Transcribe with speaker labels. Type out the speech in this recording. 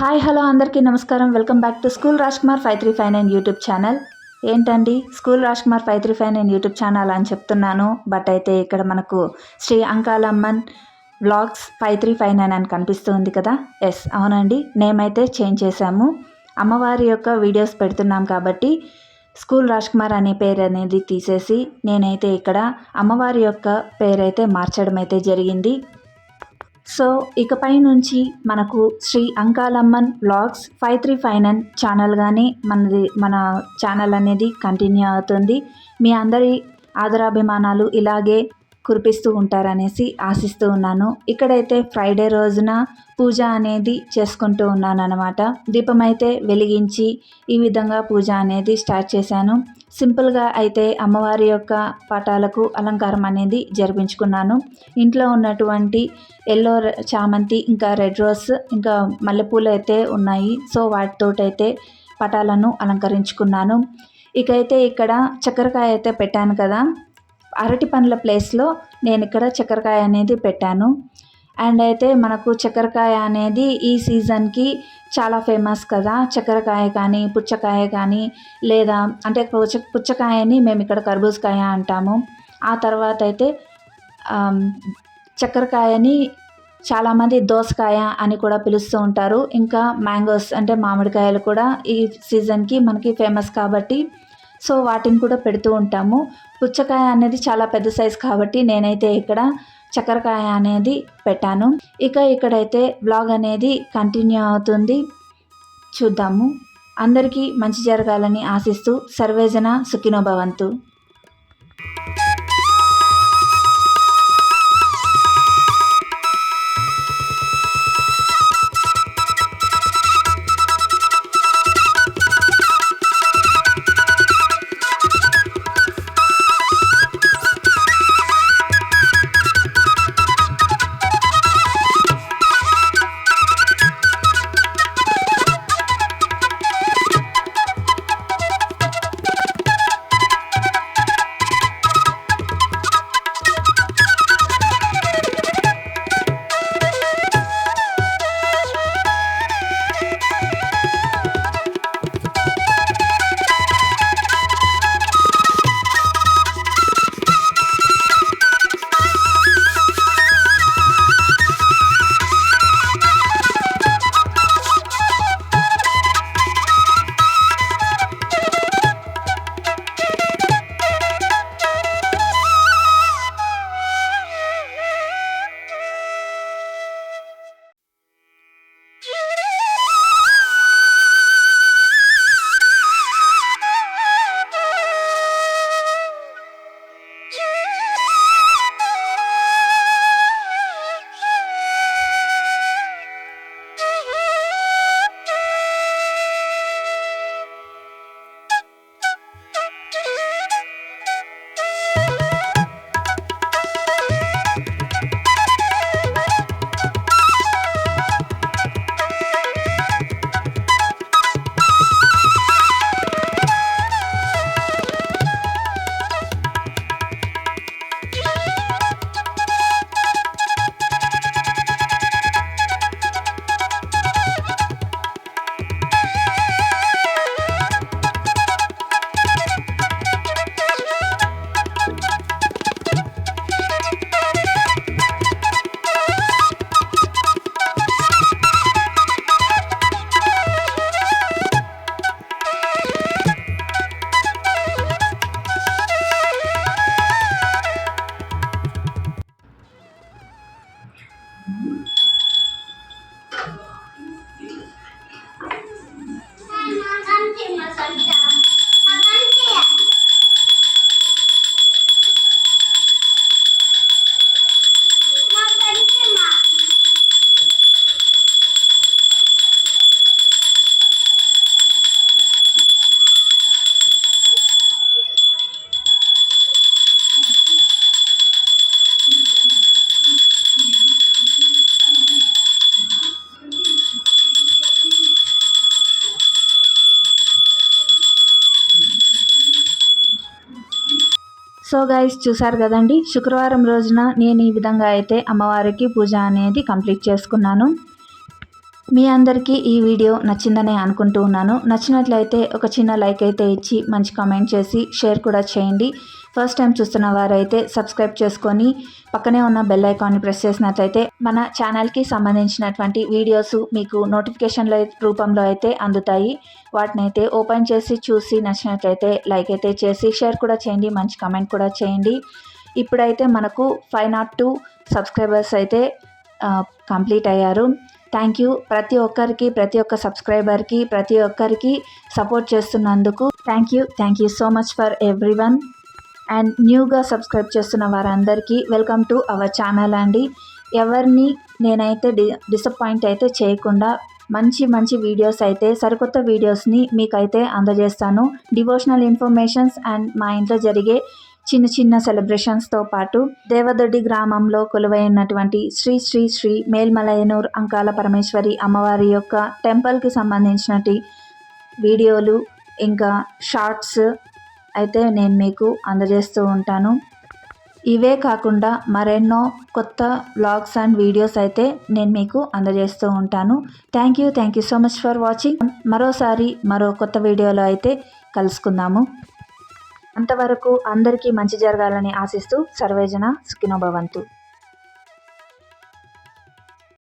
Speaker 1: Hi hello అందరికీ నమస్కారం. Welcome back to school Rajkumar 5359 YouTube channel. ఏంటండి స్కూల్ రాజ్కుమార్ 5359 యూట్యూబ్ ఛానల్ అని చెప్తున్నాను, బట్ అయితే ఇక్కడ మనకు శ్రీ అంకాలమ్మన్ వ్లాగ్స్ 5359 అని కనిపిస్తుంది కదా. ఎస్, అవునండి, నేమ్ అయితే చేంజ్ చేశాము. అమ్మవారి యొక్క వీడియోస్ పెడుతున్నాం కాబట్టి స్కూల్ రాజ్కుమార్ అనే పేరు అనేది తీసేసి నేనైతే ఇక్కడ అమ్మవారి యొక్క పేరైతే మార్చడం అయితే జరిగింది. సో ఇకపై నుంచి మనకు శ్రీ అంకాలమ్మన్ వ్లాగ్స్ 5359 ఛానల్గానే మన ఛానల్ అనేది కంటిన్యూ అవుతుంది. మీ అందరి ఆదరాభిమానాలు ఇలాగే కురిపిస్తూ ఉంటారనేసి ఆశిస్తూ ఉన్నాను. ఇక్కడైతే ఫ్రైడే రోజున పూజ అనేది చేసుకుంటూ ఉన్నాను అన్నమాట. దీపం అయితే వెలిగించి ఈ విధంగా పూజ అనేది స్టార్ట్ చేశాను. సింపుల్గా అయితే అమ్మవారి యొక్క పటాలకు అలంకారం అనేది జరిపించుకున్నాను. ఇంట్లో ఉన్నటువంటి ఎల్లో చామంతి, ఇంకా రెడ్ రోజ్, ఇంకా మల్లెపూలు అయితే ఉన్నాయి. సో వాటితోటైతే పటాలను అలంకరించుకున్నాను. ఇకైతే ఇక్కడ చక్కెరకాయ అయితే పెట్టాను కదా, అరటి పండ్ల ప్లేస్లో నేను ఇక్కడ చక్కెరకాయ అనేది పెట్టాను. అండ్ అయితే మనకు చక్కెరకాయ అనేది ఈ సీజన్కి చాలా ఫేమస్ కదా. చక్కెరకాయ కానీ పుచ్చకాయ కానీ, లేదా అంటే పుచ్చకాయని మేము ఇక్కడ కర్బూజకాయ అంటాము. ఆ తర్వాత అయితే చక్కెరకాయని చాలామంది దోసకాయ అని కూడా పిలుస్తూ ఉంటారు. ఇంకా మ్యాంగోస్ అంటే మామిడికాయలు కూడా ఈ సీజన్కి మనకి ఫేమస్ కాబట్టి సో వాటిని కూడా పెడుతూ ఉంటాము. పుచ్చకాయ అనేది చాలా పెద్ద సైజు కాబట్టి నేనైతే ఇక్కడ చక్కెరకాయ అనేది పెట్టాను. ఇక్కడైతే వ్లాగ్ అనేది కంటిన్యూ అవుతుంది, చూద్దాము. అందరికీ మంచి జరగాలని ఆశిస్తూ సర్వేజన సుఖినో భవంతు. సో గైస్, చూసారు కదండి, శుక్రవారం రోజున నేను ఈ విధంగా అయితే అమ్మవారికి పూజ అనేది కంప్లీట్ చేసుకున్నాను. మీ అందరికీ ఈ వీడియో నచ్చిందనే అనుకుంటూ ఉన్నాను. నచ్చినట్లయితే ఒక చిన్న లైక్ అయితే ఇచ్చి మంచి కామెంట్ చేసి షేర్ కూడా చేయండి. ఫస్ట్ టైం చూస్తున్న వారైతే సబ్స్క్రైబ్ చేసుకొని పక్కనే ఉన్న బెల్ ఐకాన్ని ప్రెస్ చేసినట్లయితే మన ఛానల్కి సంబంధించినటువంటి వీడియోస్ మీకు నోటిఫికేషన్ల రూపంలో అయితే అందుతాయి. వాటిని అయితే ఓపెన్ చేసి చూసి నచ్చినట్లయితే లైక్ అయితే చేసి షేర్ కూడా చేయండి, మంచి కామెంట్ కూడా చేయండి. ఇప్పుడైతే మనకు 502 సబ్స్క్రైబర్స్ అయితే కంప్లీట్ అయ్యారు. థ్యాంక్ యూ ప్రతి ఒక్కరికి, ప్రతి ఒక్క సబ్స్క్రైబర్కి, ప్రతి ఒక్కరికి సపోర్ట్ చేస్తున్నందుకు thank you so much for everyone. And న్యూగా సబ్స్క్రైబ్ చేస్తున్న వారందరికీ వెల్కమ్ టు అవర్ ఛానల్ అండి. ఎవరిని నేనైతే డిసప్పాయింట్ అయితే చేయకుండా మంచి వీడియోస్ అయితే, సరికొత్త వీడియోస్ని మీకైతే అందజేస్తాను. డివోషనల్ ఇన్ఫర్మేషన్స్ అండ్ మా ఇంట్లో జరిగే చిన్న సెలబ్రేషన్స్తో పాటు దేవదొడ్డి గ్రామంలో కొలువైనటువంటి శ్రీ శ్రీ శ్రీ మేల్మలయనూర్ అంకాల పరమేశ్వరి అమ్మవారి యొక్క టెంపుల్కి సంబంధించినటి వీడియోలు ఇంకా షార్ట్స్ అయితే నేను మీకు అందజేస్తూ ఉంటాను. ఇవే కాకుండా మరెన్నో కొత్త వ్లాగ్స్ అండ్ వీడియోస్ అయితే నేను మీకు అందజేస్తూ ఉంటాను. Thank you so much for watching. మరోసారి మరో కొత్త వీడియోలో అయితే కలుసుకుందాము. అంతవరకు అందరికీ మంచి జరగాలని ఆశిస్తూ సర్వేజన సుఖినో భవంతు.